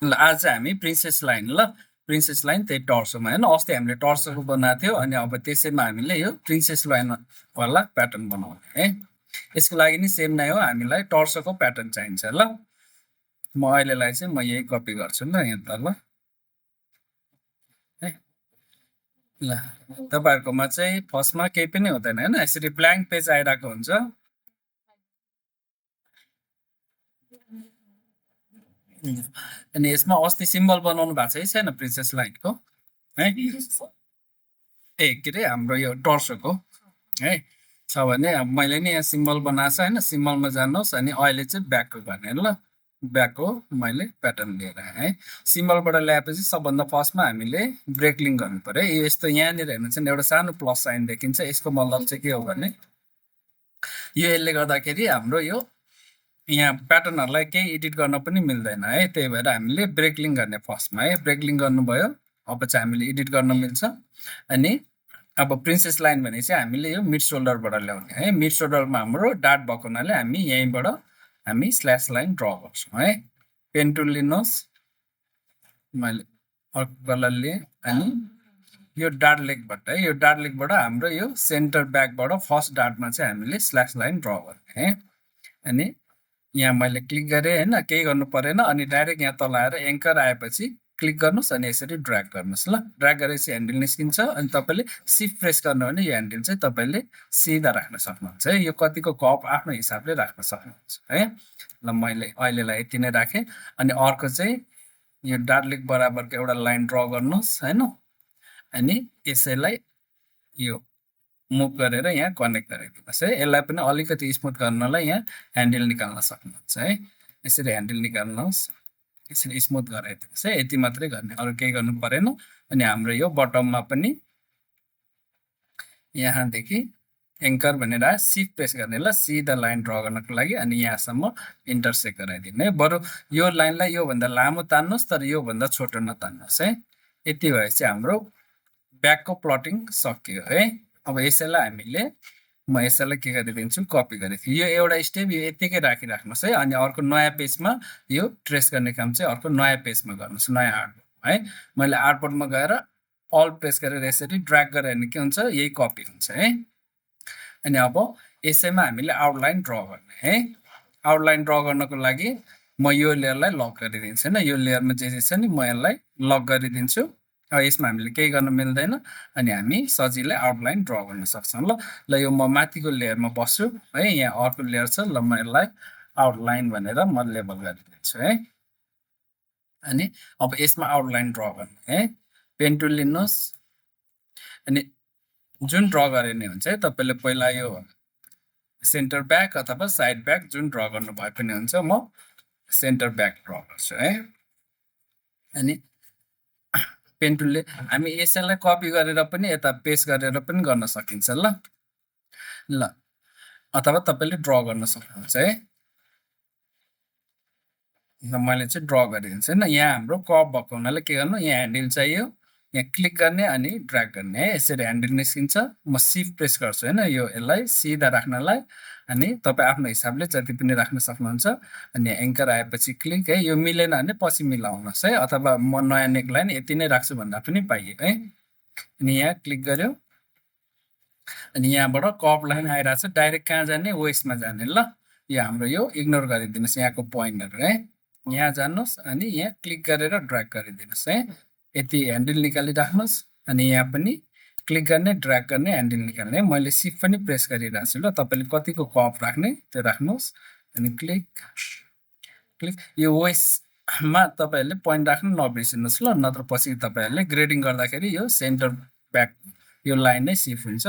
ल आज चाहिँ हामी प्रिन्सेस लाइन प्रिन्सेस लाइन त्यही टर्सोमा होइन अस्ति हामीले टर्सोको बनाएको थियो अनि अब त्यसैमा हामीले यो प्रिन्सेस लाइन वाला प्याटर्न बनाउने है यसको लागि नि सेम नै हो हामीलाई टर्सोको प्याटर्न चाहिन्छ ल म अहिलेलाई चाहिँ म यही कपी गर्छु ल यहाँ तल है ल तपाईँहरूकोमा चाहिँ फर्स्टमा केही पनि हुँदैन होइन यसरी ब्ल्याङ्क पेज आइरहेको हुन्छ अनि यसमा अस्ति सिम्बल बनाउनु भएको छ है छैन प्रिन्सेस लाइनको है ए के अरे हाम्रो यो टर्सोको है छ भने अब मैले नि यहाँ सिम्बल बनाएको छ होइन सिम्बलमा जानुहोस् अनि अहिले चाहिँ ब्याकको गर्ने ल ब्याकको मैले प्याटर्न लिएर आएँ है सिम्बलबाट ल्याएपछि सबभन्दा फर्स्टमा हामीले ब्रेक लिङ्क गर्नु पर्यो है यस्तो यहाँनिर हेर्नु चाहिँ एउटा सानो प्लस साइन देखिन्छ यसको मतलब चाहिँ के हो भने यो यसले गर्दाखेरि हाम्रो यो यहाँ प्याटर्नहरूलाई केही एडिट गर्न पनि मिल्दैन है त्यही भएर हामीले ब्रेक लिङ्क गर्ने फर्स्टमा है ब्रेक लिङ्क गर्नुभयो अब चाहिँ हामीले एडिट गर्न मिल्छ अनि अब प्रिन्सेस लाइन भने चाहिँ हामीले यो मिड सोल्डरबाट ल्याउने है मिड सोल्डरमा हाम्रो डाट भएको हुनाले हामी यहीँबाट हामी स्ल्यास लाइन ड्र गर्छौँ है पेन टुल लिनुहोस् मैले अर्को कलर लिएँ अनि यो डाट लेगबाट है यो डाट लेगबाट हाम्रो यो सेन्टर ब्याकबाट फर्स्ट डाटमा चाहिँ हामीले स्ल्यास लाइन ड्र गर्ने है अनि यहाँ मैले क्लिक गरेँ होइन केही गर्नु परेन अनि डाइरेक्ट यहाँ तल आएर एङ्कर आएपछि क्लिक गर्नुहोस् अनि यसरी ड्र्याग गर्नुहोस् ल ड्र्याग गरेपछि ह्यान्डल निस्किन्छ अनि तपाईँले सिफ्ट प्रेस गर्नु भने यो ह्यान्डल चाहिँ तपाईँले सिधा राख्न सक्नुहुन्छ है यो कतिको कप आफ्नो हिसाबले राख्न सक्नुहुन्छ है ल मैले अहिलेलाई यति नै राखेँ अनि अर्को चाहिँ यो डार्लिक बराबरको एउटा लाइन ड्र गर्नुहोस् होइन अनि यसैलाई यो मुभ गरेर यहाँ कनेक्ट गरिदिनुहोस् है यसलाई पनि अलिकति स्मुथ गर्नलाई यहाँ ह्यान्डल निकाल्न सक्नुहुन्छ है यसरी ह्यान्डल निकाल्नुहोस् यसरी स्मुथ गराइदिनुहोस् है यति मात्रै गर्ने अरू केही गर्नु परेन अनि हाम्रो यो बटममा पनि यहाँदेखि एङ्कर भनेर सिफ्ट प्रेस गर्ने ल सिधा लाइन ड्र गर्नको लागि अनि यहाँसम्म इन्टरसेक्ट गराइदिनु है बरु यो लाइनलाई योभन्दा लामो तान्नुहोस् तर योभन्दा छोटो नतान्नुहोस् है यति भएपछि हाम्रो ब्याकको प्लटिङ सकियो है अब यसैलाई हामीले म यसैलाई के गरिदिन्छु कपी गरिदिन्छु यो एउटा स्टेप यो यतिकै राखिराख्नुहोस् है अनि अर्को नयाँ पेजमा यो ट्रेस गर्ने काम चाहिँ अर्को नयाँ पेजमा गर्नुहोस् नयाँ आर्टबोर्ड है मैले आर्टबोर्डमा गएर अल प्रेस गरेर यसरी ड्र्याग गरेर भने के हुन्छ यही कपी हुन्छ है अनि अब यसैमा हामीले आउटलाइन ड्र गर्ने है आउटलाइन ड्र गर्नको लागि म यो लेयरलाई लक गरिदिन्छु होइन यो लेयरमा जे छ नि म यसलाई लक गरिदिन्छु अब यसमा हामीले केही गर्न मिल्दैन अनि हामी सजिलै आउटलाइन ड्र गर्न सक्छौँ ल यो म माथिको लेयरमा बस्छु है यहाँ अर्को लेयर छ ल म यसलाई आउटलाइन भनेर म लेबल गरिदिन्छु है अनि अब यसमा आउटलाइन ड्र गर्ने है पेन टुल लिनुहोस् अनि जुन ड्र गरे नि हुन्छ है तपाईँले पहिला यो सेन्टर ब्याक अथवा साइड ब्याक जुन ड्र गर्नु भए पनि हुन्छ म सेन्टर ब्याक ड्र गर्छु है अनि पेन टुलले हामी यसैलाई कपी गरेर पनि यता पेस्ट गरेर पनि गर्न सकिन्छ ल अथवा तपाईँले ड्र गर्न सक्नुहुन्छ है मैले चाहिँ ड्र गरिदिन्छु होइन यहाँ हाम्रो कप भएको हुनाले के गर्नु यहाँ ह्यान्डल चाहियो यहाँ क्लिक गर्ने अनि ड्र्याग गर्ने है यसरी ह्यान्डल निस्किन्छ म सिफ्ट प्रेस गर्छु होइन यो यसलाई सिधा राख्नलाई अनि तपाईँ आफ्नो हिसाबले जति पनि राख्न सक्नुहुन्छ अनि एङ्कर आएपछि क्लिक है यो मिलेन भने पछि मिलाउनुहोस् है अथवा म नयाँ नेकलाइन यति नै राख्छु भन्दा पनि पाइयो है अनि यहाँ क्लिक गर्यो अनि यहाँबाट कप लाइन आइरहेको छ डाइरेक्ट कहाँ जाने वेस्टमा जाने ल यो हाम्रो यो इग्नोर गरिदिनुहोस् यहाँको पोइन्टहरू है यहाँ जानुहोस् अनि यहाँ क्लिक गरेर ड्र्याग गरिदिनुहोस् है यति ह्यान्डल निकालिराख्नुहोस् अनि यहाँ पनि क्लिक गर्ने ड्र्याग गर्ने ह्यान्डल निकाल्ने मैले सिफ्ट पनि प्रेस गरिरहेको छु ल तपाईँले कतिको कप राख्ने त्यो राख्नुहोस् अनि क्लिक क्लिक यो वेस्टमा तपाईँहरूले पोइन्ट राख्नु नबिर्सिनुहोस् ल नत्र पछि तपाईँहरूले ग्रेडिङ गर्दाखेरि यो सेन्टर ब्याक यो लाइन नै सिफ्ट हुन्छ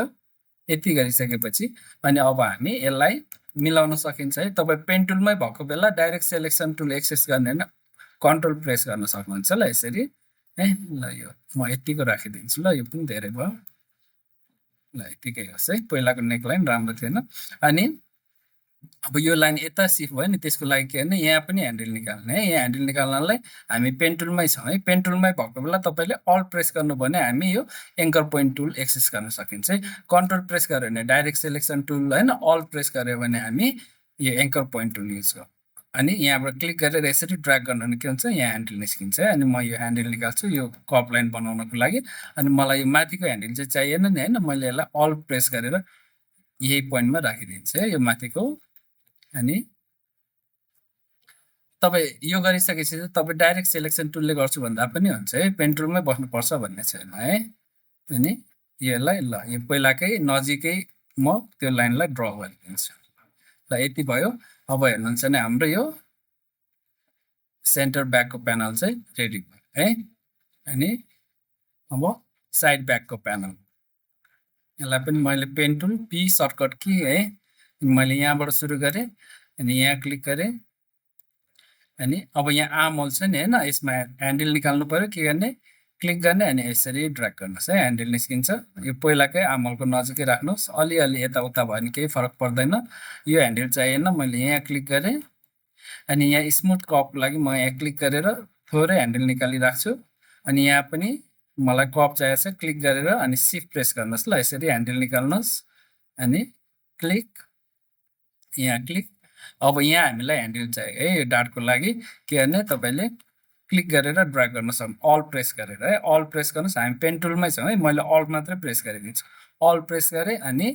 यति गरिसकेपछि अनि अब हामी यसलाई मिलाउन सकिन्छ है तपाईँ पेन टुलमै भएको बेला डाइरेक्ट सेलेक्सन टुल एक्सेस गर्ने होइन कन्ट्रोल प्रेस गर्न सक्नुहुन्छ ल यसरी है ल यो म यतिको राखिदिन्छु ल यो पनि धेरै भयो ल यतिकै होस् है पहिलाको नेकलाइन राम्रो थिएन अनि अब यो लाइन यता सिफ्ट भयो नि त्यसको लागि के भने यहाँ पनि ह्यान्डल निकाल्ने है यहाँ ह्यान्डल निकाल्नलाई हामी पेन टुलमै छौँ है पेन टुलमै भएको बेला तपाईँले अल प्रेस गर्नु भने हामी यो एङ्कर पोइन्ट टुल एक्सेस गर्न सकिन्छ है कन्ट्रोल प्रेस गर्यो भने डाइरेक्ट सेलेक्सन टुल होइन अल प्रेस गर्यो भने हामी यो एङ्कर पोइन्ट टुल युज गर्छौँ अनि यहाँबाट क्लिक गरेर यसरी ड्र्याग गर्नु भने के हुन्छ, यहाँ ह्यान्डल निस्किन्छ है। अनि म यो ह्यान्डल निकाल्छु यो कप लाइन बनाउनको लागि। अनि मलाई यो माथिको ह्यान्डल चाहिँ चाहिएन नि होइन, मैले यसलाई अल्ट प्रेस गरेर यही पोइन्टमा राखिदिन्छु है यो माथिको। अनि तपाईँ यो गरिसकेपछि तपाईँ डाइरेक्ट सेलेक्सन टुलले गर्छु भन्दा पनि हुन्छ है, पेन टुलमै बस्नुपर्छ भन्ने छैन है। अनि यसलाई ल यो पहिलाकै नजिकै म त्यो लाइनलाई ड्र गरिदिन्छु। ल यति भयो। अब हेर्नुहुन्छ भने हाम्रो यो सेन्टर ब्याकको प्यानल चाहिँ रेडी भयो है। अनि अब साइड ब्याकको प्यानल, यसलाई पनि मैले pen tool P shortcut key है, मैले यहाँबाट सुरु गरेँ। अनि यहाँ क्लिक गरेँ। अनि अब यहाँ आर्म होल छ नि होइन, यसमा ह्यान्डल निकाल्नु पऱ्यो, के गर्ने क्लिक गर्ने अनि यसरी ड्र्याग गर्नुहोस् है, ह्यान्डल निस्किन्छ। यो पहिलाकै आर्म होलको नजिकै राख्नुहोस्, अलिअलि यताउता भयो भने केही फरक पर्दैन। यो ह्यान्डल चाहिएन, मैले यहाँ क्लिक गरेँ। अनि यहाँ स्मुथ कपको लागि म यहाँ क्लिक गरेर थोरै ह्यान्डल निकालिराख्छु। अनि यहाँ पनि मलाई कप चाहिएको छ, क्लिक गरेर अनि सिफ्ट प्रेस गर्नुहोस् ल, यसरी ह्यान्डल निकाल्नुहोस्। अनि क्लिक, यहाँ क्लिक। अब यहाँ हामीलाई ह्यान्डल चाहियो है यो डार्टको लागि, के गर्ने तपाईँले क्लिक गरेर ड्र्याग गर्न सक्नु, अल्ट प्रेस गरेर है, अल्ट प्रेस गर्नुहोस्। हामी पेन टुलमै छौँ है, मैले अल्ट मात्रै प्रेस गरिदिन्छु। अल्ट प्रेस गरेँ अनि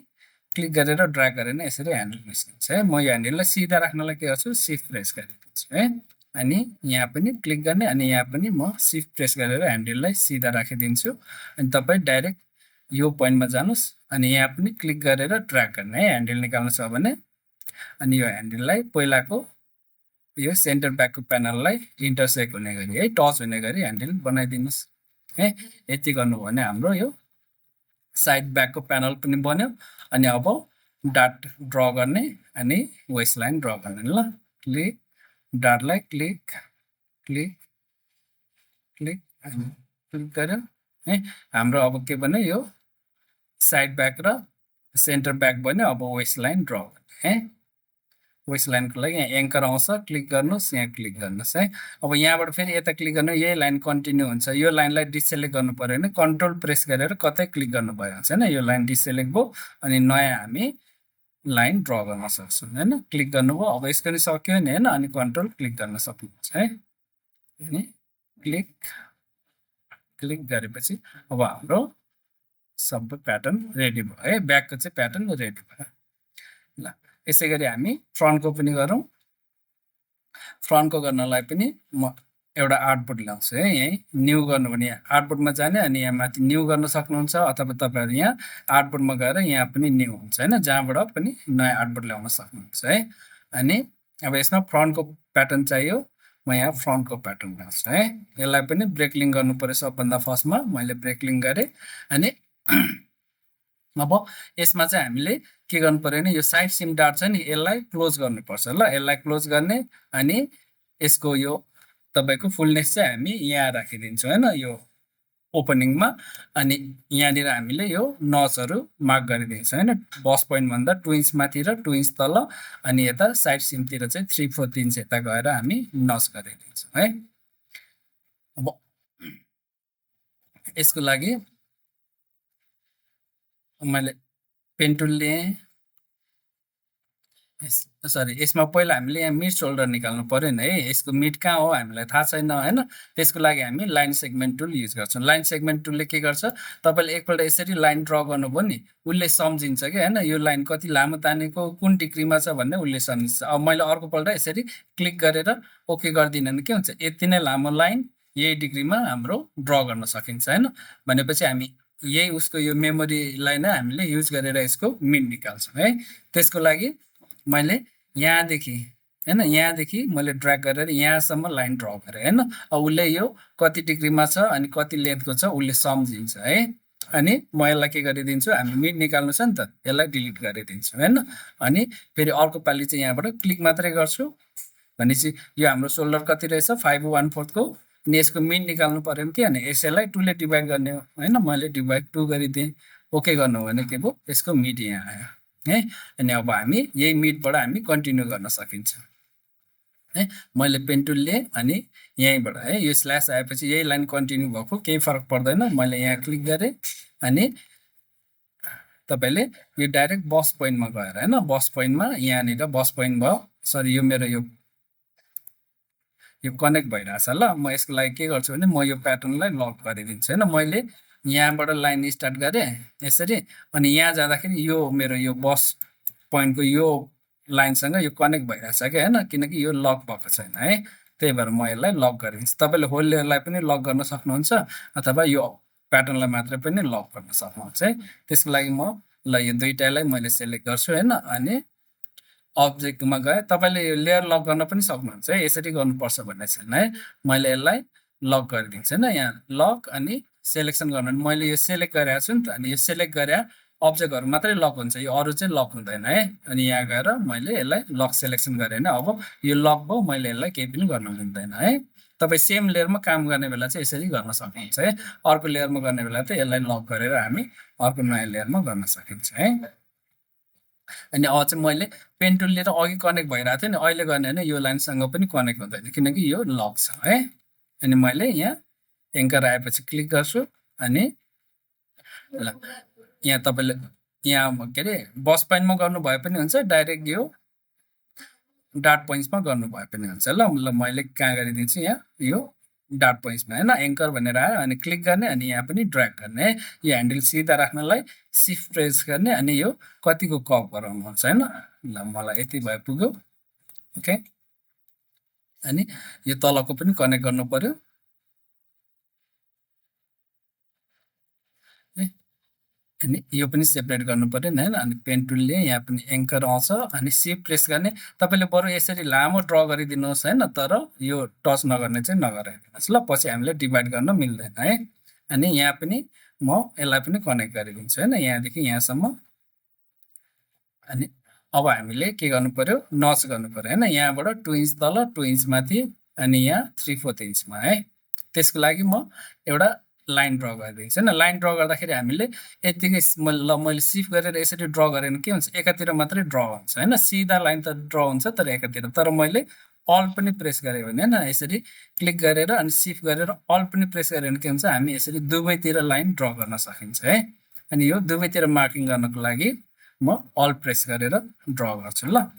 क्लिक गरेर ड्र्याग गरेर नै यसरी ह्यान्डल निस्किन्छ है। म यो ह्यान्डललाई सिधा राख्नलाई के गर्छु, सिफ्ट प्रेस गरिदिन्छु है। अनि यहाँ पनि क्लिक गर्ने, अनि यहाँ पनि म सिफ्ट प्रेस गरेर ह्यान्डललाई सिधा राखिदिन्छु। अनि तपाईँ डाइरेक्ट यो पोइन्टमा जानुहोस्। अनि यहाँ पनि क्लिक गरेर ड्र्याग गर्ने है, ह्यान्डल निकाल्नु छ भने। अनि यो ह्यान्डललाई पहिलाको यो सेन्टर ब्याकको प्यानललाई इन्टरसेक्ट हुने गरी है, टच हुने गरी ह्यान्डल बनाइदिनुहोस् है। यति गर्नुभयो भने हाम्रो यो साइड ब्याकको प्यानल पनि बन्यो। अनि अब डाट ड्र गर्ने अनि वेस्ट लाइन ड्र गर्ने ल। क्लिक, डाटलाई क्लिक क्लिक क्लिक अनि क्लिक गऱ्यो है। हाम्रो अब के भन्यो, यो साइड ब्याक र सेन्टर ब्याक बन्यो। अब वेस्ट लाइन ड्र गर्ने है। वेस्ट लाइनको लागि यहाँ एङ्कर आउँछ, क्लिक गर्नुहोस्, यहाँ क्लिक गर्नुहोस् है। अब यहाँबाट फेरि यता क्लिक गर्नु, यही लाइन कन्टिन्यू हुन्छ। यो लाइनलाई डिसेलेक्ट गर्नु पऱ्यो भने कन्ट्रोल प्रेस गरेर कतै क्लिक गर्नुभयो हुन्छ होइन, यो लाइन डिसेलेक्ट भयो। अनि नयाँ हामी लाइन ड्र गर्न सक्छौँ होइन, क्लिक गर्नुभयो। अब यसको नि सक्यो नि होइन, अनि कन्ट्रोल क्लिक गर्न सक्नुहुन्छ है। अनि क्लिक क्लिक गरेपछि अब हाम्रो सबै प्याटर्न रेडी भयो है, ब्याकको चाहिँ प्याटर्न रेडी भयो ल। यसै गरी हामी फ्रन्टको पनि गरौँ। फ्रन्टको गर्नलाई पनि म एउटा आर्टबोर्ड ल्याउँछु है। यहीँ न्यू गर्नु भने आर्टबोर्डमा जाने, अनि यहाँ माथि न्यू गर्न सक्नुहुन्छ, अथवा तपाईँहरू यहाँ आर्टबोर्डमा गएर यहाँ पनि न्यू हुन्छ होइन, जहाँबाट पनि नयाँ आर्टबोर्ड ल्याउन सक्नुहुन्छ है। अनि अब यसमा फ्रन्टको प्याटर्न चाहियो, म यहाँ फ्रन्टको प्याटर्न ल्याउँछु है। यसलाई पनि ब्रेक लिङ्क गर्नु पऱ्यो सबभन्दा फर्स्टमा, मैले ब्रेक लिङ्क गरेँ। अनि अब यसमा चाहिँ हामीले के गर्नु पऱ्यो भने यो साइड सिम डार्ट छ नि, यसलाई क्लोज गर्नुपर्छ ल। यसलाई क्लोज गर्ने, अनि यसको यो तपाईँको फुलनेस चाहिँ हामी यहाँ राखिदिन्छौँ होइन, यो ओपनिङमा। अनि यहाँनिर हामीले यो नचहरू मार्क गरिदिन्छौँ होइन, बस पोइन्टभन्दा 2 इन्च माथि र 2 इन्च तल। अनि यता साइड सिमतिर चाहिँ 3/4 इन्च यता गएर हामी नच गरिदिन्छौँ है। अब यसको लागि मैले पेन टुल लिएँ, सरी यसमा पहिला हामीले यहाँ मिड सोल्डर निकाल्नु पऱ्यो नि है। यसको मिड कहाँ हो हामीलाई थाहा छैन होइन, त्यसको लागि हामी लाइन सेगमेन्ट टुल युज गर्छौँ। लाइन सेगमेन्ट टुलले के गर्छ, तपाईँले एकपल्ट यसरी लाइन ड्र गर्नुभयो नि, उसले सम्झिन्छ कि होइन यो लाइन कति लामो तानेको, कुन डिग्रीमा छ भन्ने उसले सम्झिन्छ। अब मैले अर्कोपल्ट यसरी क्लिक गरेर ओके गरिदिनु भने के हुन्छ, यति नै लामो लाइन यही डिग्रीमा हाम्रो ड्र गर्न सकिन्छ होइन। भनेपछि हामी यही उसको यो मेमोरीलाई नै हामीले युज गरेर यसको मिड निकाल्छौँ है। त्यसको लागि मैले यहाँदेखि होइन, यहाँदेखि मैले ड्र्याग गरेर यहाँसम्म लाइन ड्र गरेँ होइन। अब उसले यो कति डिग्रीमा छ अनि कति लेन्थको छ उसले सम्झिन्छ है। अनि म यसलाई के गरिदिन्छु, हामी मिड निकाल्नु छ नि त, यसलाई डिलिट गरिदिन्छु होइन। अनि फेरि अर्को पालि चाहिँ यहाँबाट क्लिक मात्रै गर्छु, भनेपछि यो हाम्रो सोल्डर कति रहेछ 5/1/4 को। अनि यसको मिड निकाल्नु पऱ्यो भने के भने यसैलाई 2ले डिभाइड गर्ने हो होइन, मैले डिभाइड 2 गरिदिएँ। ओके गर्नु भने के भयो, यसको मिड यहाँ आयो है। अनि अब हामी यही मिडबाट हामी कन्टिन्यू गर्न सकिन्छ है। मैले पेन टुल लिएँ, अनि यहीँबाट है यो स्ल्यास आएपछि यही लाइन कन्टिन्यू भएको केही फरक पर्दैन। मैले यहाँ क्लिक गरेँ, अनि तपाईँले यो डाइरेक्ट बस पोइन्टमा गएर होइन, बस पोइन्टमा यहाँनिर बस पोइन्ट भयो, सरी यो मेरो यो यो कनेक्ट भइरहेछ ल। म यसको लागि के गर्छु भने म यो प्याटर्नलाई लक गरिदिन्छु होइन। मैले यहाँबाट लाइन स्टार्ट गरेँ यसरी, अनि यहाँ जाँदाखेरि यो मेरो यो बस पोइन्टको यो लाइनसँग यो कनेक्ट भइरहेछ क्या होइन, किनकि यो लक भएको छैन है। त्यही भएर म यसलाई लक गरिदिन्छु। तपाईँले होल लेयरलाई पनि लक गर्न सक्नुहुन्छ अथवा यो प्याटर्नलाई मात्र पनि लक गर्न सक्नुहुन्छ है। त्यसको लागि म ल यो दुईटालाई मैले सेलेक्ट गर्छु होइन, अनि अब्जेक्टमा गएँ। तपाईँले यो लेयर लक गर्न पनि सक्नुहुन्छ है, यसरी गर्नुपर्छ भन्ने छैन है। मैले यसलाई लक गरिदिन्छु होइन, यहाँ लक अनि सेलेक्सन गर्नु। मैले यो सेलेक्ट गरेको छु नि त, अनि यो सेलेक्ट गरे अब्जेक्टहरू मात्रै लक हुन्छ, यो अरू चाहिँ लक हुँदैन है। अनि यहाँ गएर मैले यसलाई लक सेलेक्सन गरेँ होइन, अब यो लक भयो, मैले यसलाई केही पनि गर्न मिल्दैन है। तपाईँ सेम लेयरमा काम गर्ने बेला चाहिँ यसरी गर्न सक्नुहुन्छ है। अर्को लेयरमा गर्ने बेला चाहिँ यसलाई लक गरेर हामी अर्को नयाँ लेयरमा गर्न सकिन्छ है। अनि अब चाहिँ मैले पेन टुल लिएर अघि कनेक्ट भइरहेको थियो नि, अहिले गर्ने भने यो लाइनसँग पनि कनेक्ट हुँदैन किनकि यो लक छ है। अनि मैले यहाँ एङ्कर आएपछि क्लिक गर्छु, अनि ल यहाँ तपाईँले यहाँ के अरे बस पोइन्टमा गर्नुभए पनि हुन्छ, डाइरेक्ट यो डाट पोइन्ट्समा गर्नुभए पनि हुन्छ ल। मैले कहाँ गरिदिन्छु, यहाँ यो डाट पोइन्ट्समा होइन, एङ्कर भनेर आयो, अनि क्लिक गर्ने, अनि यहाँ पनि ड्र्याग गर्ने है। यो ह्यान्डल सिधा राख्नलाई सिफ्ट प्रेस गर्ने, अनि यो कतिको कप गराउनुहुन्छ होइन। ल मलाई यति भए पुग्यो ओके। अनि यो तलको पनि कनेक्ट गर्नु पर्यो, अनि यो पनि सेपरेट गर्नु पर्यो होइन। अनि पेन टुलले यहाँ पनि एङ्कर आउँछ, अनि सिफ्ट प्रेस गर्ने। तपाईँले बरु यसरी लामो ड्र गरिदिनुहोस् होइन, तर यो टच नगर्ने चाहिँ नगराइदिनुहोस् ल, पछि हामीले डिभाइड गर्न मिल्दैन है। अनि यहाँ पनि म यसलाई पनि कनेक्ट गरिदिन्छु होइन, यहाँदेखि यहाँसम्म। अनि अब हामीले के गर्नु पर्यो, नच गर्नु पर्यो होइन। यहाँबाट 2 इन्च तल 2 इन्च माथि, अनि यहाँ 3/4 इन्चमा है। त्यसको लागि म एउटा लाइन ड्र गरिदिन्छु होइन। लाइन ड्र गर्दाखेरि हामीले यतिकै मैले सिफ्ट गरेर यसरी ड्र गरेँ भने के हुन्छ, एकातिर मात्रै ड्र हुन्छ होइन। सिधा लाइन त ड्र हुन्छ तर एकातिर, तर मैले अल्ट पनि प्रेस गरेँ भने होइन, यसरी क्लिक गरेर अनि सिफ्ट गरेर अल्ट पनि प्रेस गरेँ भने के हुन्छ, हामी यसरी दुवैतिर लाइन ड्र गर्न सकिन्छ है। अनि यो दुवैतिर मार्किङ गर्नको लागि म अल्ट प्रेस गरेर ड्र गर्छु ल।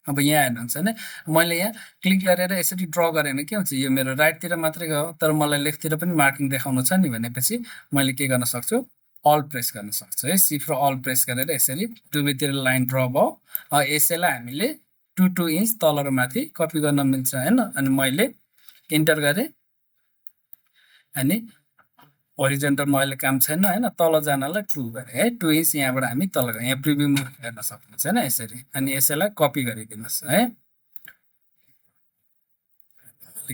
अब यहाँ हेर्नुहुन्छ भने मैले यहाँ क्लिक गरेर यसरी ड्र गरेँ भने के हुन्छ, यो मेरो राइटतिर मात्रै गयो, तर मलाई लेफ्टतिर पनि मार्किङ देखाउनु छ नि भनेपछि मैले के गर्न सक्छु, अल्ट प्रेस गर्न सक्छु है। सिफ्ट र अल्ट प्रेस गरेर यसरी दुवैतिर लाइन ड्र भयो। यसैलाई हामीले 2 इन्च तल र माथि कपी गर्न मिल्छ होइन। अनि मैले इन्टर गरेँ, अनि होरिजेन्टलमा अहिले काम छैन होइन, तल जानलाई 2 गरेँ है। 2 इन्च यहाँबाट हामी तल गएँ, यहाँ प्रिभ्यूमा हेर्न सक्नुहुन्छ होइन यसरी। अनि यसैलाई कपी गरिदिनुहोस् है,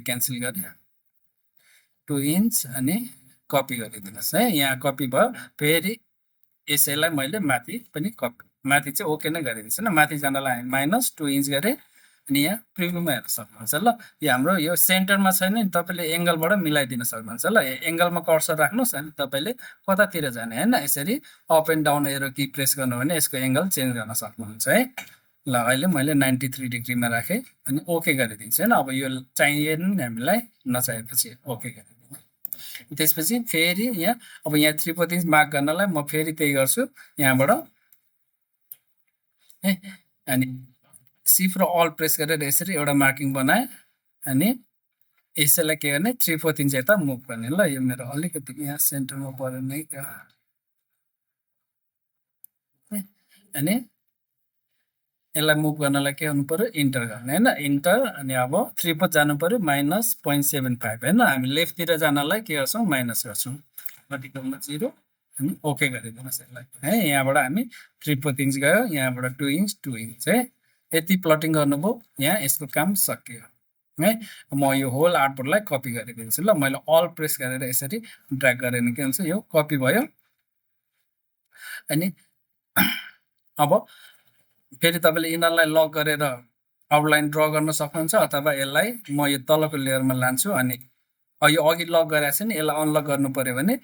क्यान्सल गरेँ 2 इन्च अनि कपी गरिदिनुहोस् है। यहाँ कपी भयो, फेरि यसैलाई मैले माथि पनि कपी, माथि चाहिँ ओके नै गरिदिन्छु होइन। माथि जानलाई -2 इन्च गरेँ, अनि यहाँ प्रिभ्यूमा हेर्न सक्नुहुन्छ ल। यो हाम्रो यो सेन्टरमा छैन नि, तपाईँले एङ्गलबाट मिलाइदिन सक्नुहुन्छ ल। एङ्गलमा कर्सर राख्नुहोस्, अनि तपाईँले कतातिर जाने होइन, यसरी up and down arrow key press गर्नु भने यसको एङ्गल चेन्ज गर्न सक्नुहुन्छ है। ल अहिले मैले 93 डिग्रीमा राखेँ, अनि ओके गरिदिन्छु होइन। अब यो चाहिएन नि हामीलाई, नचाहिएपछि ओके गरिदिनु। त्यसपछि फेरि यहाँ अब यहाँ 3/4 इन्च मार्क गर्नलाई म फेरि त्यही गर्छु यहाँबाट है। अनि सिफ्ट र अल्ट प्रेस गरेर यसरी एउटा मार्किङ बनाएँ, अनि यसैलाई के गर्ने 3/4 इन्च यता मुभ गर्ने ल। यो मेरो अलिकति यहाँ सेन्टरमा पऱ्यो नै क्या। अनि यसलाई मुभ गर्नलाई के गर्नु पर्यो, इन्टर गर्ने होइन, इन्टर। अनि अब 3/4 जानु पर्यो -0.75 होइन। हामी लेफ्टतिर जानलाई के गर्छौँ, माइनस गर्छौँ, भर्टिकलमा 0, अनि ओके गरिदिनुहोस् यसलाई है। यहाँबाट हामी 3/4 इन्च गयो, यहाँबाट 2 इन्च 2 इन्च है। यति प्लटिङ गर्नुभयो, यहाँ यसको काम सकियो है। म यो होल आर्टबोर्डलाई कपी गरिदिन्छु ल। मैले अल प्रेस गरेर यसरी ड्र्याग गरेँ भने के हुन्छ, यो कपी भयो। अनि अब फेरि तपाईँले यिनीहरूलाई लक गरेर आउटलाइन ड्र गर्न सक्नुहुन्छ, अथवा यसलाई म यो तलको लेयरमा लान्छु, अनि यो अघि लक गरेको छ नि, यसलाई अनलक गर्नु पर्यो भने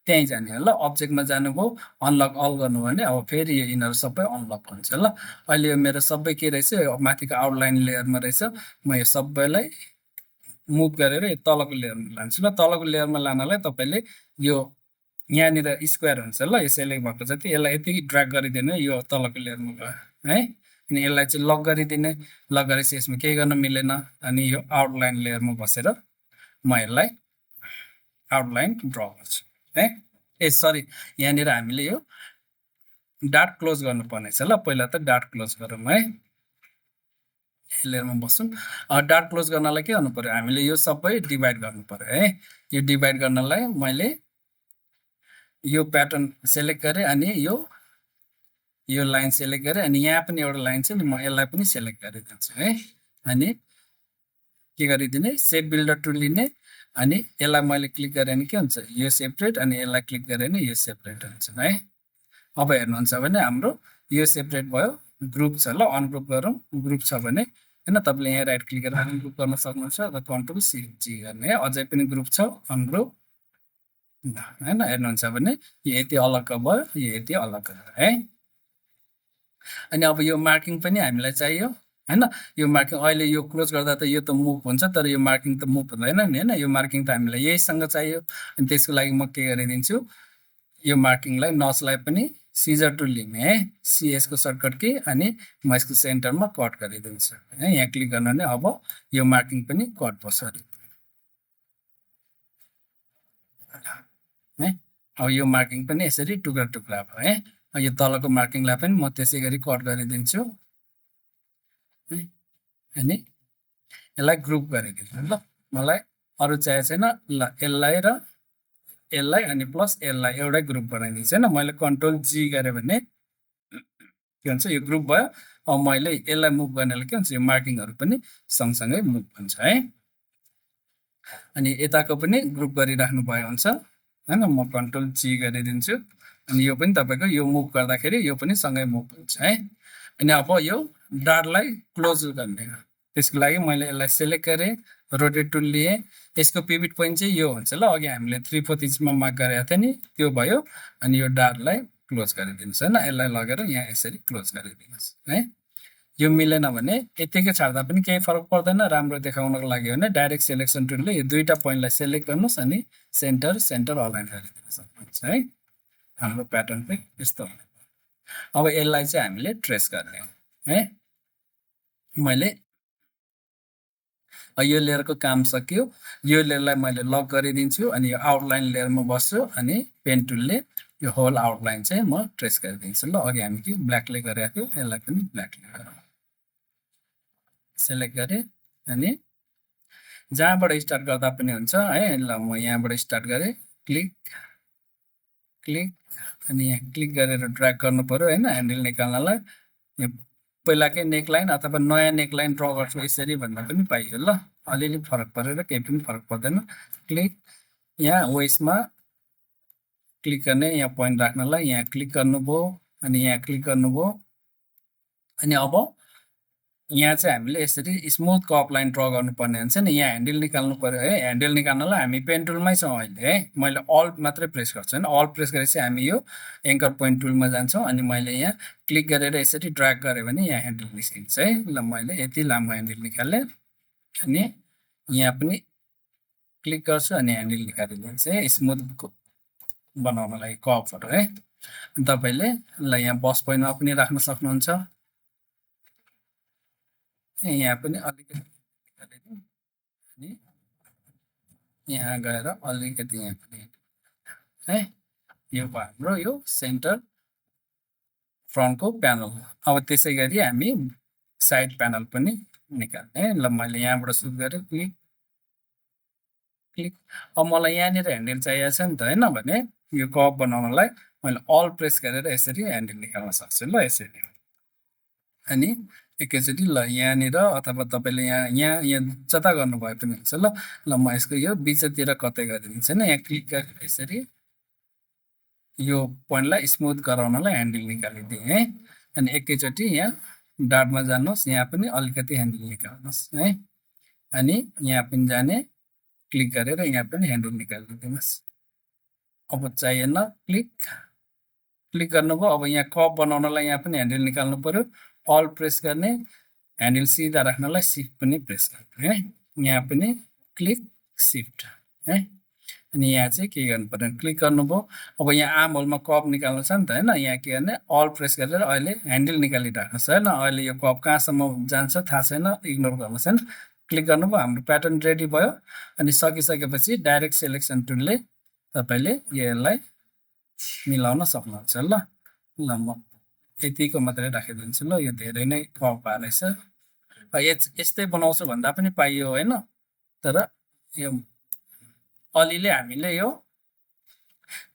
त्यहीँ जाने हो ल। अब्जेक्टमा जानुभयो, अनलक अल गर्नु भने अब फेरि यो यिनीहरू सबै अनलक हुन्छ ल। अहिले यो मेरो सबै के रहेछ, माथिको आउटलाइन लेयरमा रहेछ। म यो सबैलाई मुभ गरेर यो तलको लेयरमा लान्छु ल। तलको लेयरमा लानलाई तपाईँले यो यहाँनिर स्क्वायर हुन्छ ल, यसैले भएको जति यसलाई यति ड्र्याग गरिदिनु, यो तलको लेयरमा गयो है। अनि यसलाई चाहिँ लक गरिदिने, लक गरेपछि यसमा केही गर्न मिलेन अनि यो आउटलाइन लेयरमा बसेर म यसलाई आउटलाइन ड्र गर्छु है। ए सरी, यहाँनिर हामीले यो डाट क्लोज गर्नुपर्ने छ ल। पहिला त डाट क्लोज गरौँ है, लेयरमा बसौँ। डाट क्लोज गर्नलाई के गर्नु पर्यो, हामीले यो सबै डिभाइड गर्नु पर्यो है। यो डिभाइड गर्नलाई मैले यो प्याटर्न सेलेक्ट गरेँ अनि यो लाइन सेलेक्ट गरेँ अनि यहाँ पनि एउटा लाइन छ नि, म यसलाई पनि सेलेक्ट गरिदिन्छु है। अनि के गरिदिने, सेप बिल्डर टुल लिने अनि यसलाई मैले क्लिक गरेँ भने के हुन्छ, यो सेपरेट अनि यसलाई क्लिक गरेँ भने यो सेपरेट हुन्छ है। अब हेर्नुहुन्छ भने हाम्रो यो सेपरेट भयो, ग्रुप छ ल। अनग्रुप गरौँ, ग्रुप छ भने होइन तपाईँले यहाँ राइट क्लिक गरेर अनग्रुप गर्न सक्नुहुन्छ अथवा कन्ट्रोल सी जी गर्ने है। अझै पनि ग्रुप छ अनग्रुप होइन, हेर्नुहुन्छ भने यो यति अलग भयो, यो यति अलग है। अनि अब यो मार्किङ पनि हामीलाई चाहियो होइन। यो मार्किङ अहिले यो क्लोज गर्दा त यो त मुभ हुन्छ, तर यो मार्किङ त मुभ हुँदैन नि होइन। यो मार्किङ त हामीलाई यहीसँग चाहियो। अनि त्यसको लागि म के गरिदिन्छु, यो मार्किङलाई नचलाई पनि सिजर टुल लिने है, सिएसको सर्टकट की अनि म यसको सेन्टरमा कट गरिदिन्छु है। यहाँ क्लिक गर्नु भने अब यो मार्किङ पनि कट बस्छ है। अब यो मार्किङ पनि यसरी टुक्रा टुक्रा भयो है। यो तलको मार्किङलाई पनि म त्यसै गरी कट गरिदिन्छु अनि यसलाई ग्रुप गरिदिन्छु ल। मलाई अरू चाहिएको छैन ल, यसलाई अनि प्लस यसलाई एउटै ग्रुप बनाइदिन्छु होइन। मैले कन्ट्रोल जी गरेँ भने के हुन्छ, यो ग्रुप भयो। अब मैले यसलाई मुभ गर्नेलाई के हुन्छ, यो मार्किङहरू पनि सँगसँगै मुभ हुन्छ है। अनि यताको पनि ग्रुप गरिराख्नु भयो हुन्छ होइन। म कन्ट्रोल जी गरिदिन्छु अनि यो पनि तपाईँको यो मुभ गर्दाखेरि यो पनि सँगै मुभ हुन्छ है। अनि अब यो डाटलाई क्लोज गर्ने, त्यसको लागि मैले यसलाई सेलेक्ट गरेँ, रोटेट टुल लिएँ। यसको पिभिट पोइन्ट चाहिँ यो हुन्छ ल। अघि हामीले 3/4 इन्चमा मार्क गरेको थियो नि, त्यो भयो। अनि यो डाटलाई क्लोज गरिदिनुहोस् होइन। यसलाई लगेर यहाँ यसरी क्लोज गरिदिनुहोस् है। यो मिलेन भने यत्तिकै छाड्दा पनि केही फरक पर्दैन। राम्रो देखाउनको लागि भने डाइरेक्ट सेलेक्सन टुलले यो दुईवटा पोइन्टलाई सेलेक्ट गर्नुहोस् अनि सेन्टर अलाइन गरिदिन सक्नुहुन्छ है। हाम्रो प्याटर्न चाहिँ यस्तो हो। अब यसलाई चाहिँ हामीले ट्रेस गर्ने है। मैले यो लेयरको काम सकियो। यो लेयरलाई मैले लक गरिदिन्छु अनि यो आउटलाइन लेयरमा बस्छु अनि पेन टुलले यो होल आउटलाइन चाहिँ म ट्रेस गरिदिन्छु ल। अघि हामी के ब्ल्याकले गरेको थियो, यसलाई पनि ब्ल्याकले गरौँ। सेलेक्ट गरेँ अनि जहाँबाट स्टार्ट गर्दा पनि हुन्छ है। ल म यहाँबाट स्टार्ट गरेँ, क्लिक क्लिक अनि यहाँ क्लिक गरेर ड्र्याग गर्नु पर्यो होइन, ह्यान्डल निकाल्नलाई। यो पहिलाकै नेकलाइन अथवा नयाँ नेकलाइन ड्र गर्छु यसरी भन्दा पनि पाइयो ल। अलिअलि फरक परेर केही पनि फरक पर्दैन। क्लिक, यहाँ वेस्टमा क्लिक गर्ने, यहाँ पोइन्ट राख्नलाई यहाँ क्लिक गर्नुभयो अनि यहाँ क्लिक गर्नुभयो। अनि अब यहाँ चाहिँ हामीले यसरी स्मुथ कप लाइन ड्र गर्नुपर्ने हुन्छ नि। यहाँ ह्यान्डल निकाल्नु पर्यो है। ह्यान्डल निकाल्नलाई हामी पेन टुलमै छौँ अहिले है। मैले अल्ट मात्रै प्रेस गर्छु होइन। अल्ट प्रेस गरेपछि हामी यो एङ्कर पोइन्ट टुलमा जान्छौँ अनि मैले यहाँ क्लिक गरेर यसरी ड्र्याग गरेँ भने यहाँ ह्यान्डल निस्किन्छ है। ल मैले यति लामो ह्यान्डल निकालेँ अनि यहाँ पनि क्लिक गर्छु अनि ह्यान्डल निकालिदिन्छ है, स्मुथ बनाउनलाई कपहरू है। तपाईँले ल यहाँ बस पोइन्टमा पनि राख्न सक्नुहुन्छ। यहाँ पनि अलिकति अनि यहाँ गएर अलिकति यहाँ पनि है। यो भयो हाम्रो यो सेन्टर फ्रन्टको प्यानल। अब त्यसै गरी हामी साइड प्यानल पनि निकाल्ने है। ल मैले यहाँबाट सुरु गरेँ, क्लिक क्लिक। अब मलाई यहाँनिर ह्यान्डल चाहिएको छ नि त होइन भने यो कप बनाउनलाई मैले अल प्रेस गरेर यसरी ह्यान्डल निकाल्न सक्छु ल यसरी। अनि एकैचोटि ल यहाँनिर अथवा तपाईँले यहाँ जता गर्नुभए पनि हुन्छ ल। ल म यसको यो बिचतिर कतै गरिदिन्छु होइन। यहाँ क्लिक गरेर यसरी यो पोइन्टलाई स्मुथ गराउनलाई ह्यान्डल निकालिदिएँ है। अनि एकैचोटि यहाँ डाटमा जानुहोस्, यहाँ पनि अलिकति ह्यान्डल निकाल्नुहोस् है। अनि यहाँ पनि जाने, क्लिक गरेर यहाँ पनि ह्यान्डल निकालिदिनुहोस्। अब चाहिएन, क्लिक क्लिक गर्नुभयो। अब यहाँ कप बनाउनलाई यहाँ पनि ह्यान्डल निकाल्नु पर्यो। अल प्रेस गर्ने, ह्यान्डल सिधा राख्नलाई सिफ्ट पनि प्रेस गर्ने है। यहाँ पनि क्लिक सिफ्ट है। अनि यहाँ चाहिँ के गर्नु पर्यो क्लिक गर्नुभयो। अब यहाँ आर्म होलमा कप निकाल्नु छ नि त होइन, यहाँ के गर्ने अल प्रेस गरेर अहिले ह्यान्डल निकालिराख्नुहोस् होइन। अहिले यो कप कहाँसम्म जान्छ थाहा छैन, इग्नोर गर्नुहोस् होइन। क्लिक गर्नुभयो, हाम्रो प्याटर्न रेडी भयो। अनि सकिसकेपछि डाइरेक्ट सेलेक्सन टुलले तपाईँले यसलाई मिलाउन सक्नुहुन्छ ल। ल म यतिको मात्रै राखिदिन्छु ल, यो धेरै नै कप रहेछ। यस्तै बनाउँछु भन्दा पनि पाइयो होइन, तर यो अलिअलि हामीले यो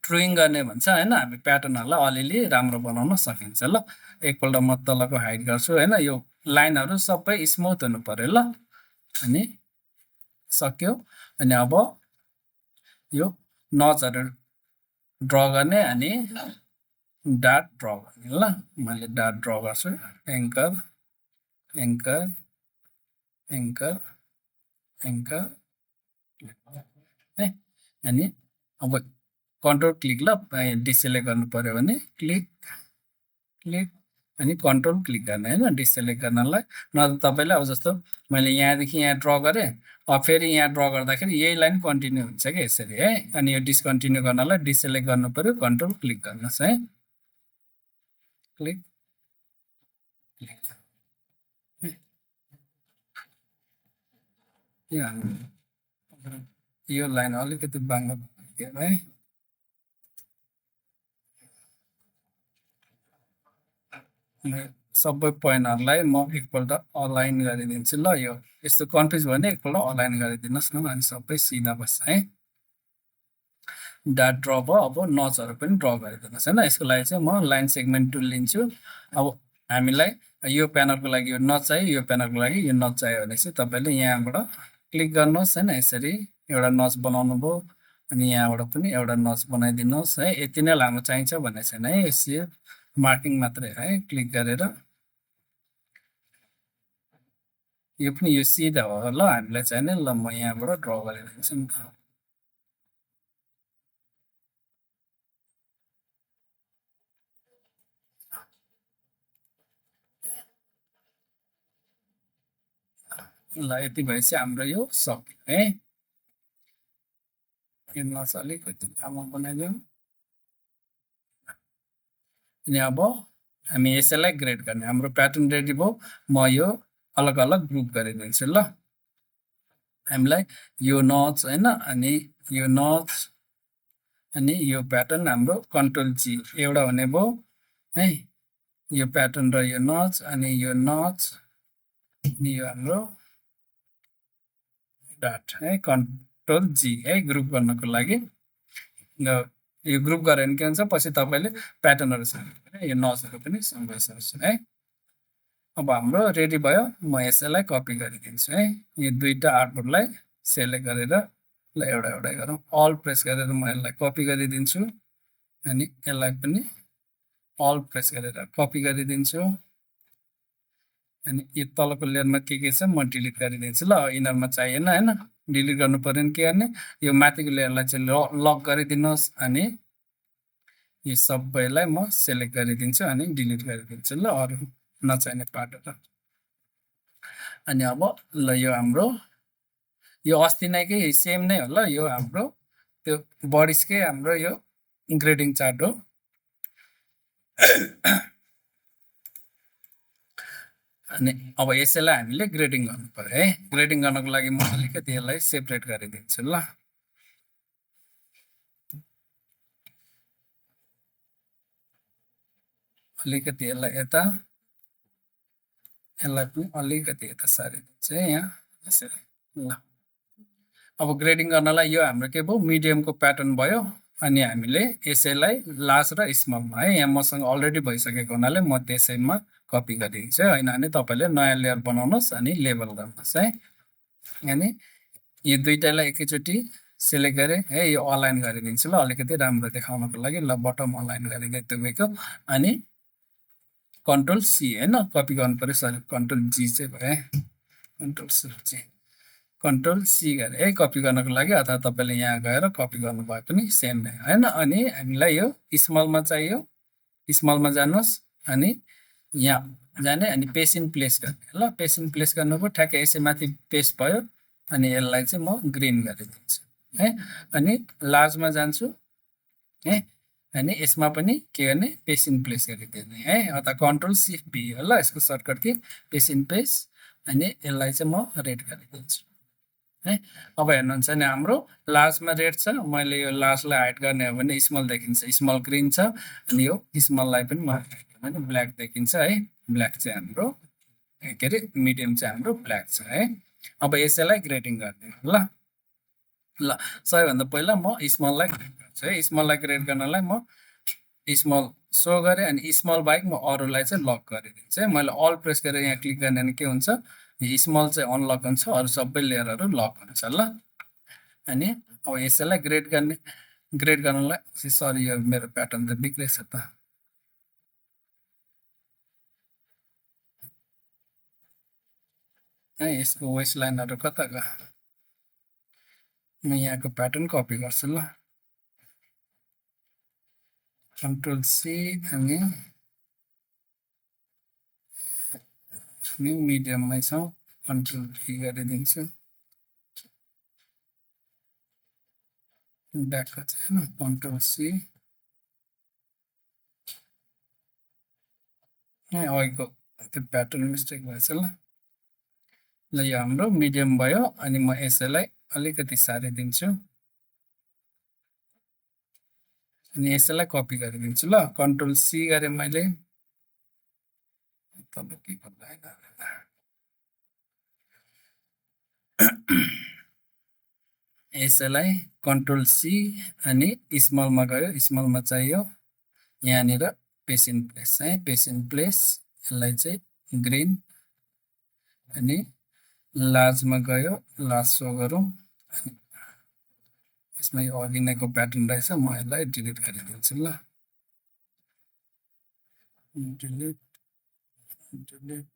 ड्रइङ गर्ने भन्छ होइन, हामी प्याटर्नहरूलाई अलिअलि राम्रो बनाउन सकिन्छ ल। एकपल्ट म तलको हाइड गर्छु होइन, यो लाइनहरू सबै स्मुथ हुनु पर्यो ल। अनि सक्यो। अनि अब यो नचहरू ड्र गर्ने अनि डाट ड्र गर्ने ल। मैले डाट ड्र गर्छु, एङ्कर एङ्कर एङ्कर एङ्कर है। अनि अब कन्ट्रोल क्लिक ल, डिसेलेक्ट गर्नु पर्यो भने क्लिक क्लिक अनि कन्ट्रोल क्लिक गर्ने होइन डिसेलेक्ट गर्नलाई। नत्र तपाईँले अब जस्तो मैले यहाँदेखि यहाँ ड्र गरेँ, अब फेरि यहाँ ड्र गर्दाखेरि यही लाइन कन्टिन्यू हुन्छ कि यसरी है। अनि यो डिसकन्टिन्यू गर्नलाई डिसेलेक्ट गर्नु पर्यो, कन्ट्रोल क्लिक गर्नुहोस् है, क्लिक क्लिक। यो लाइन अलिकति बाङ्गो है। सबै पोइन्टहरूलाई म एकपल्ट अलाइन गरिदिन्छु ल। यो यस्तो कन्फ्युज भयो भने एकपल्ट अलाइन गरिदिनुहोस् न, अनि सबै सिधा बस्छ है। डाट ड्र भयो, अब नचहरू पनि ड्र गरिदिनुहोस् होइन। यसको लागि चाहिँ म लाइन सेगमेन्ट टुल लिन्छु। अब हामीलाई यो प्यानलको लागि यो नच चाहियो, यो प्यानलको लागि यो नच चाहियो भने चाहिँ तपाईँले यहाँबाट क्लिक गर्नुहोस् होइन। यसरी एउटा नच बनाउनु भयो, अनि यहाँबाट पनि एउटा नच बनाइदिनुहोस् है। यति नै लामो चाहिन्छ भन्ने छैन है, यसरी मार्किङ मात्रै है। क्लिक गरेर यो पनि यो सिधा हो ल, हामीलाई चाहिने ल। म यहाँबाट ड्र गरिदिन्छु नि त। ल यति भएपछि हाम्रो यो सक्यो है। यो नच अलिकति लामो बनाइदिउँ। अनि अब हामी यसैलाई ग्रेड गर्ने, हाम्रो प्याटर्न रेडी भयो। म यो अलग अलग ग्रुप गरिदिन्छु ल। हामीलाई यो नच होइन, अनि यो नच अनि यो प्याटर्न हाम्रो कन्ट्रोल जी एउटा हुने भयो है। यो प्याटर्न र यो नच अनि यो नच अनि यो हाम्रो डाट है, कन्ट्रोल जी है ग्रुप गर्नको लागि। यो ग्रुप गऱ्यो भने के हुन्छ, पछि तपाईँले प्याटर्नहरू यो नचहरू पनि सँगै सक्छ है। अब हाम्रो रेडी भयो, म यसैलाई कपी गरिदिन्छु है। यो दुईवटा आर्टबोर्डलाई सेलेक्ट गरेर ल एउटा एउटा गरौँ, अल प्रेस गरेर म यसलाई कपी गरिदिन्छु। अनि यसलाई पनि अल प्रेस गरेर कपी गरिदिन्छु। अनि यो तलको लेयरमा के छ म डिलिट गरिदिन्छु ल, यिनीहरूमा चाहिएन होइन। डिलिट गर्नु पऱ्यो भने के गर्ने, यो माथिको लेयरलाई चाहिँ लक गरिदिनुहोस्। अनि यो सबैलाई म सेलेक्ट गरिदिन्छु अनि डिलिट गरिदिन्छु ल, अरू नचाहिने पार्टहरू। अनि अब ल यो हाम्रो यो अस्ति नैकै सेम नै हो ल, यो हाम्रो त्यो बडिसकै हाम्रो यो ग्रेडिङ चार्ट हो। अनि अब यसैलाई हामीले ग्रेडिङ गर्नु पर्यो है। ग्रेडिङ गर्नको लागि म अलिकति यसलाई सेपरेट गरिदिन्छु ल। अलिकति यसलाई यता, यसलाई पनि अलिकति यता सारिदिन्छु है यहाँ यसरी ल। अब ग्रेडिङ गर्नलाई यो हाम्रो के भयो, मिडियमको प्याटर्न भयो। अनि हामीले यसैलाई लार्ज र स्मलमा है, यहाँ मसँग अलरेडी भइसकेको हुनाले म त्यसैमा कपी गरिदिन्छु है। होइन भने तपाईँले नयाँ लेयर बनाउनुहोस् अनि लेबल गर्नुहोस् है। अनि यो दुइटालाई एकैचोटि सेलेक्ट गरेँ है, यो अलाइन गरिदिन्छु ल, अलिकति राम्रो देखाउनको लागि ल। बटम अलाइन गरिदिएँ तपाईँको, अनि कन्ट्रोल सी होइन कपी गर्नु पऱ्यो, सरी कन्ट्रोल जी चाहिँ भयो है। कन्ट्रोल जी, कन्ट्रोल सी गरेँ है कपी गर्नको लागि, अथवा तपाईँले यहाँ गएर कपी गर्नुभयो पनि सेम नै होइन। अनि हामीलाई यो स्मलमा चाहियो, स्मलमा जानुहोस् अनि यहाँ जाने अनि पेस्ट इन प्लेस गर्ने ल। पेस्ट इन प्लेस गर्नुभयो, ठ्याक्कै यसै माथि पेस्ट भयो। अनि यसलाई चाहिँ म ग्रिन गरिदिन्छु है। अनि लार्जमा जान्छु है, अनि यसमा पनि के गर्ने पेस्ट इन प्लेस गरिदिने है, अथवा कन्ट्रोल सिफ्ट भी हो ल यसको सर्टकट कि पेस्ट इन प्लेस। अनि यसलाई चाहिँ म रेड गरिदिन्छु है। अब हेर्नुहुन्छ नि हाम्रो लार्जमा रेड छ, मैले यो लार्जलाई हाइड गर्ने हो भने स्मल देखिन्छ, स्मल ग्रिन छ। अनि यो स्मललाई पनि म ब्ल्याक देखिन्छ है, ब्ल्याक चाहिँ हाम्रो के अरे मिडियम चाहिँ हाम्रो ब्ल्याक छ है। अब यसैलाई ग्रेडिङ गर्ने ल ल सबैभन्दा पहिला म स्मललाई ग्रेड गर्छु है। स्मललाई ग्रेड गर्नलाई म स्मल सो गरेँ, अनि स्मल बाहेक म अरूलाई चाहिँ लक गरिदिन्छु है। मैले अल प्रेस गरेर यहाँ क्लिक गर्ने भने के हुन्छ, स्मल चाहिँ अनलक हुन्छ, अरू सबै लेयरहरू लक हुन्छ ल। अनि अब यसैलाई ग्रेड गर्नलाई सरी यो मेरो प्याटर्न त बिग्रेछ त है। यसको वेस्ट लाइनहरू कता गयो, म यहाँको प्याटर्न कपी गर्छु ल, कन्ट्रोल सी अनि मिडियममै छौँ, कन्ट्रोल भी गरिदिन्छु, ब्याकको चाहिँ होइन कन्ट्रोल सी अघिको त्यो प्याटर्न मिस्टेक भएछ ल। ल यो हाम्रो मिडियम भयो, अनि म यसैलाई अलिकति सारिदिन्छु, अनि यसैलाई कपी गरिदिन्छु ल, कन्ट्रोल सी गरेँ मैले। तपाईँ के गर्दा यसैलाई कन्ट्रोल सी अनि स्मलमा गयो, स्मलमा चाहियो यहाँनिर पेस्ट इन प्लेस है, पेस्ट इन प्लेस यसलाई चाहिँ ग्रिन, अनि लार्जमा गयो, लार्ज सो गरौँ। यसमा यो अघि नैको प्याटर्न रहेछ, म यसलाई डिलिट गरिदिन्छु ल, डिलिट डिलिट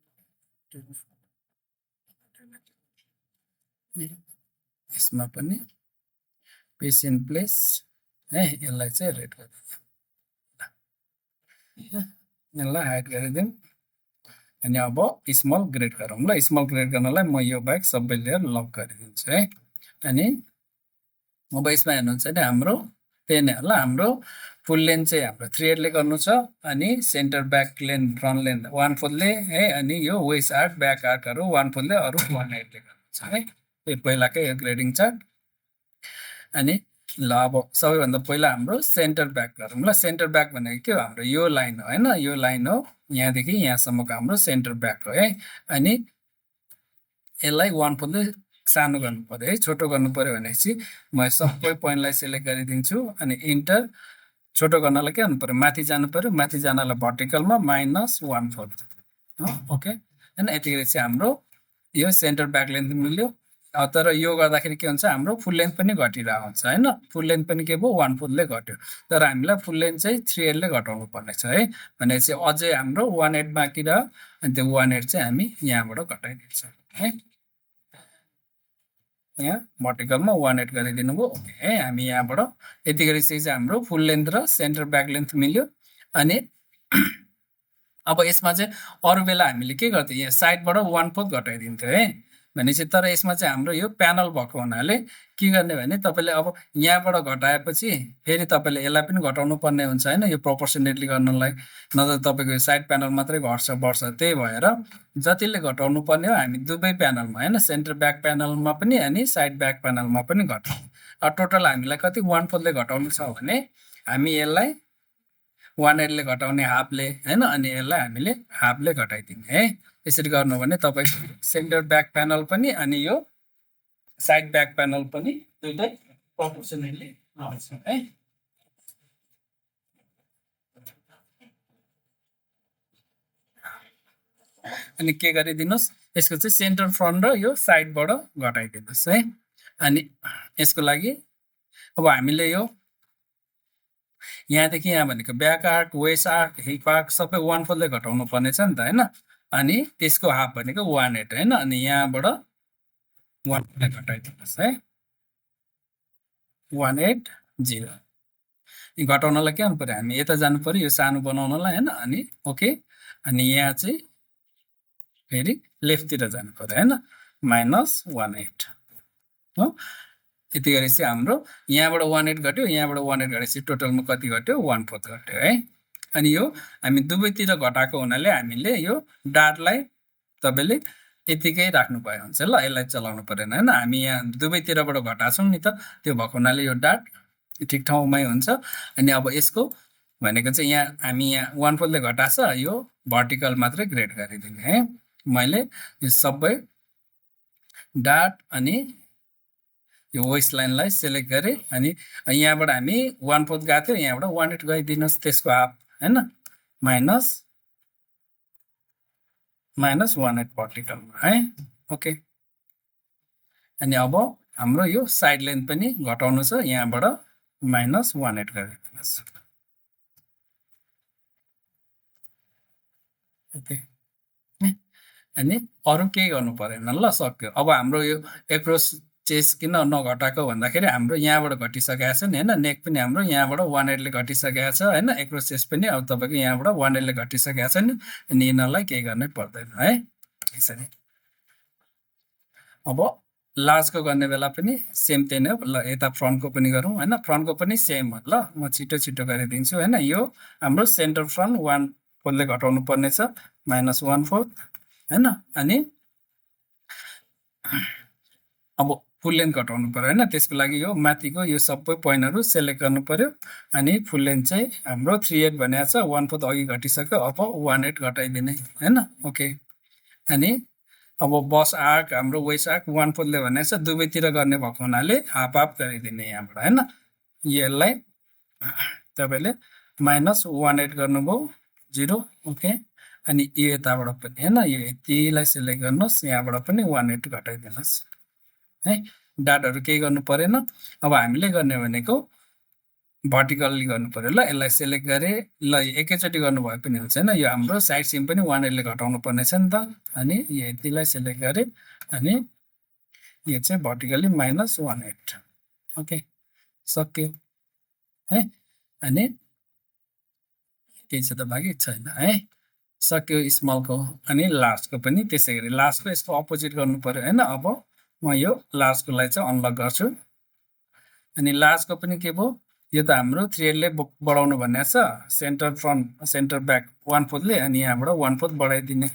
यसमा पनि पेस्ट इन प्लेस है, यसलाई चाहिँ रेड गरिदिउँ, यसलाई हाइड गरिदिउँ। अनि अब स्मल ग्रेड गरौँ ल, स्मल ग्रेड गर्नलाई म यो बाहेक सबै लेयर लक गरिदिन्छु है। अनि अब यसमा हेर्नुहुन्छ नि हाम्रो त्यही नै हो ल, हाम्रो फुल लेन्थ चाहिँ हाम्रो 3/8ले गर्नु छ, अनि centre back length front length 1/4ले है, अनि यो वेस्ट आर्क ब्याक आर्कहरू 1/4ले, अरू 1/8ले गर्नु छ है। यो पहिलाकै यो ग्रेडिङ चार्ट। अनि ल अब सबैभन्दा पहिला हाम्रो सेन्टर ब्याक गरौँ ल, सेन्टर ब्याक भनेको के हो, हाम्रो यो लाइन हो होइन, यो लाइन हो, यहाँदेखि यहाँसम्मको हाम्रो सेन्टर ब्याक हो है। अनि यसलाई 1/4ले सानो गर्नु पर्यो है, छोटो गर्नु पर्यो भनेपछि म सबै पोइन्टलाई सेलेक्ट गरिदिन्छु, अनि इन्टर। छोटो गर्नलाई के गर्नु पर्यो, माथि जानु पर्यो, माथि जानलाई भर्टिकलमा -1/4 ओके। होइन यतिखेर चाहिँ हाम्रो यो सेन्टर ब्याक लेन्थ मिल्यो। तर यो गर्दाखेरि के हुन्छ, हाम्रो फुल लेन्थ पनि घटिरहेको हुन्छ होइन, फुल लेन्थ पनि के भयो 1/4ले घट्यो, तर हामीलाई फुल लेन्थ चाहिँ 3/8ले घटाउनु पर्ने छ है, भनेपछि अझै हाम्रो 1/8 बाँकी रह्यो, अनि त्यो 1/8 चाहिँ हामी यहाँबाट घटाइदिन्छौँ है। यहाँ भर्टिकलमा 1/8 गरिदिनु भयो ओके है। हामी यहाँबाट यति गरेपछि चाहिँ हाम्रो फुल लेन्थ र सेन्टर ब्याक लेन्थ मिल्यो। अनि अब यसमा चाहिँ अरू बेला हामीले के गर्थ्यो, यहाँ साइडबाट 1/4 घटाइदिन्थ्यो है, भनेपछि तर यसमा चाहिँ हाम्रो यो प्यानल भएको हुनाले के गर्ने भने तपाईँले अब यहाँबाट घटाएपछि फेरि तपाईँले यसलाई पनि घटाउनु पर्ने हुन्छ होइन, यो प्रोपोर्सनेटली गर्नलाई, नत्र तपाईँको यो साइड प्यानल मात्रै घट्छ बढ्छ। त्यही भएर जतिले घटाउनु पर्ने हो हामी दुवै प्यानलमा होइन, सेन्टर ब्याक प्यानलमा पनि अनि साइड ब्याक प्यानलमा पनि घटाउँ। टोटल हामीलाई कति 1/4ले घटाउनु छ भने हामी यसलाई 1/8ले घटाउने हाफले होइन, अनि यसलाई हामीले हाफले घटाइदिने है। यसरी गर्नु भने तपाईँको सेन्टर ब्याक प्यानल पनि अनि यो साइड ब्याक प्यानल पनि दुइटै प्रोपोर्सनेटली आउँछ है। अनि के गरिदिनुहोस्, यसको चाहिँ सेन्टर फ्रन्ट र यो साइडबाट घटाइदिनुहोस् है। अनि यसको लागि अब हामीले यो यहाँदेखि यहाँ भनेको back arc, waist arc, hip arc सबै 1/4ले घटाउनु पर्ने छ नि त होइन, अनि त्यसको हाफ भनेको 1/8 होइन, अनि यहाँबाट 1/4ले घटाइदिनुहोस् है, 1/8 घटाउनलाई के गर्नु पर्यो, हामी यता जानु पर्यो यो सानो बनाउनलाई होइन, अनि ओके। अनि यहाँ चाहिँ फेरि लेफ्टतिर जानु पर्यो होइन, -1/8 हो। यति गरेपछि हाम्रो यहाँबाट 1/8 घट्यो, यहाँबाट 1/8 घटेपछि टोटलमा कति घट्यो 1/4 घट्यो है। अनि यो हामी दुवैतिर घटाएको हुनाले हामीले यो डाटलाई तपाईँले यतिकै राख्नु भयो हुन्छ ल, यसलाई चलाउनु परेन होइन। हामी यहाँ दुवैतिरबाट घटाएको छौँ नि त, त्यो भएको हुनाले यो डाट ठिक ठाउँमै हुन्छ। अनि अब यसको भनेको चाहिँ यहाँ हामी यहाँ 1/4 ले घटाछ, यो भर्टिकल मात्रै ग्रेड गरिदिने है। मैले यो सबै डाट अनि यो वेस्ट लाइनलाई सेलेक्ट गरेँ। अनि यहाँबाट हामी 1/4 गएको थियो, यहाँबाट 1/8 गइदिनुहोस्, त्यसको हाफ होइन, माइनस 1/8 भर्टिकलमा है। ओके, अनि अब हाम्रो यो साइड लेन्थ पनि घटाउनु छ, यहाँबाट -1/8 गरिदिनुहोस्। ओके, अनि अरू केही गर्नु परेन ल, सक्यो। अब हाम्रो यो एप्रोच चेस्ट किन नघटाएको भन्दाखेरि हाम्रो यहाँबाट घटिसकेको छ नि होइन, नेक पनि हाम्रो यहाँबाट 1/8 ले घटिसकेको छ होइन, एप्रोच चेस्ट पनि अब तपाईँको यहाँबाट 1/8 ले घटिसकेको छ नि, अनि यिनीहरूलाई केही गर्नै पर्दैन है यसरी। अब लार्जको गर्ने बेला पनि सेम त्यही नै हो ल, यता फ्रन्टको पनि गरौँ होइन, फ्रन्टको पनि सेम हो ल, म छिटो छिटो गरिदिन्छु होइन। यो हाम्रो सेन्टर फ्रन्ट 1/4 ले घटाउनु पर्ने छ, -1/4 होइन। अनि अब फुल लेन्थ घटाउनु पर्यो होइन, त्यसको लागि यो माथिको यो सबै पोइन्टहरू सेलेक्ट गर्नु पर्यो। अनि फुल लेन्थ चाहिँ हाम्रो 3/8 भनेको छ, 1/4 अघि घटिसक्यो, अब 1/8 घटाइदिने होइन। ओके, अनि अब बस आर्क हाम्रो वेस्ट आर्क 1/4 ले भनेको छ, दुवैतिर गर्ने भएको हुनाले हाफ हाफ गरिदिने यहाँबाट होइन। यसलाई तपाईँले -1/8 गर्नुभयो 0। ओके, अनि यो यताबाट पनि होइन, यो यतिलाई सेलेक्ट गर्नुहोस्, यहाँबाट पनि 1/8 घटाइदिनुहोस् है। डाटहरू केही गर्नु परेन। अब हामीले गर्ने भनेको भर्टिकल्ली गर्नु पर्यो ल, यसलाई सेलेक्ट गरेँ ल, एकैचोटि गर्नुभयो पनि हुन्छ होइन। यो हाम्रो साइड सिम पनि 1/8 ले घटाउनु पर्ने छ नि त, अनि यो यतिलाई सेलेक्ट गरेँ, अनि यो चाहिँ भर्टिकल्ली -1/8। ओके, सक्यो है। अनि केही छ त बाँकी छैन है, सक्यो स्मलको। अनि लार्जको पनि त्यसै गरी, लार्जको यसको अपोजिट गर्नु पर्यो होइन। अब म यो लार्जकोलाई चाहिँ अनलक गर्छु। अनि लार्जको पनि के भयो, यो त हाम्रो 3/8 ले बढाउनु भनेको छ, सेन्टर फ्रन्ट सेन्टर ब्याक 1/4 ले, अनि यहाँबाट 1/4 बढाइदिने,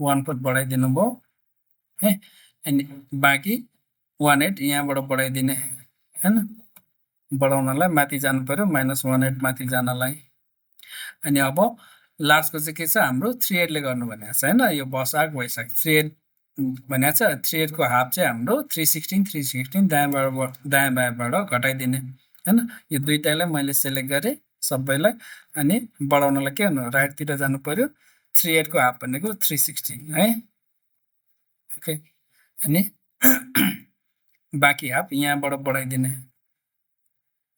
1/4 बढाइदिनु भयो है। अनि बाँकी 1/8 यहाँबाट बढाइदिने होइन, बढाउनलाई माथि जानु पर्यो, -1/8 माथि जानलाई। अनि अब लार्जको चाहिँ के छ, हाम्रो 3/8 ले गर्नु भनेको छ होइन। यो बस आर्क वेस्ट आर्क 3/8 भनेको छ, 3/8 को हाफ चाहिँ हाम्रो 316 दायाँ बायाँबाट घटाइदिने होइन। यो दुइटालाई मैले सेलेक्ट गरेँ सबैलाई, अनि बढाउनलाई के गर्नु, राइटतिर जानु पर्यो, 3/8 को हाफ भनेको 316 है। ओके, अनि बाँकी हाफ यहाँबाट बढाइदिने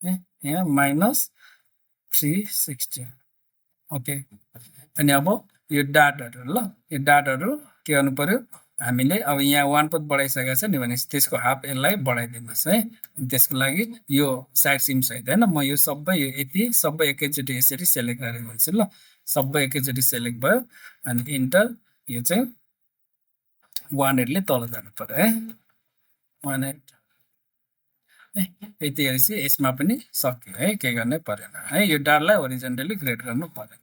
है, यहाँ -316। ओके, अनि अब यो डाटहरू ल, यो डाटहरू के गर्नु पर्यो हामीले, अब यहाँ 1/4 बढाइसकेको छ नि भनेपछि त्यसको हाफ यसलाई बढाइदिनुहोस् है। त्यसको लागि यो साइड सिम सहित होइन, म यो सबै यो यति सबै एकैचोटि यसरी सेलेक्ट गरिदिन्छु ल, सबै एकैचोटि सेलेक्ट भयो। अनि इन्टर, यो चाहिँ 1/8 ले तल जानु पर्यो है, 1/8 है। यति गरेपछि यसमा पनि सक्यो है, केही गर्नै परेन है। यो डाटलाई होरिजन्टली ग्रेड गर्नु परेन,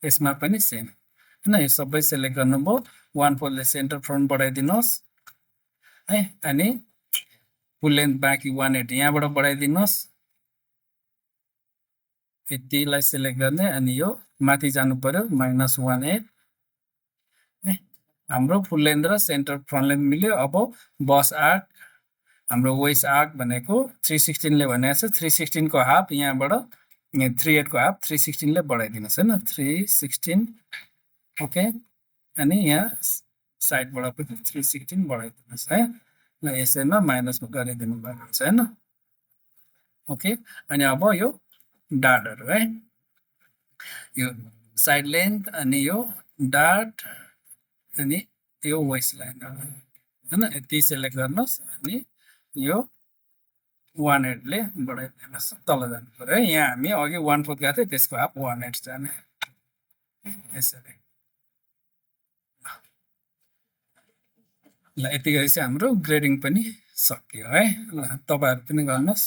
यसमा पनि सेम होइन। यो सबै सेलेक्ट गर्नुभयो, 1/4 ले सेन्टर फ्रन्ट बढाइदिनुहोस् है। अनि फुल लेन्थ बाँकी 1/8 यहाँबाट बढाइदिनुहोस्, यतिलाई सेलेक्ट गर्ने, अनि यो माथि जानु पर्यो, -1/8 है। हाम्रो फुल लेन्थ र सेन्टर फ्रन्ट लेन्थ मिल्यो। अब बस आर्क हाम्रो वेस्ट आर्क भनेको 316 ले भनेको छ, 316 को हाफ यहाँबाट 3/8 को हाफ 316 ले बढाइदिनुहोस् होइन, 316। ओके, अनि यहाँ साइडबाट पनि 316 बढाइदिनुहोस् है ल, यसैमा माइनस गरिदिनु भएको छ होइन। ओके, अनि अब यो डाटहरू है, यो साइड लेन्थ, अनि यो डाट, अनि यो वेस्ट लाइन होइन, यति सेलेक्ट गर्नुहोस्। अनि यो 1/8 ले बढाइदिनुहोस्, तल जानु पर्यो है। यहाँ हामी अघि 1/4 गएको थियो, त्यसको हाफ 1/8 जाने यसरी ल। यति गरेपछि हाम्रो ग्रेडिङ पनि सक्यो है ल तपाईँहरू पनि गर्नुहोस्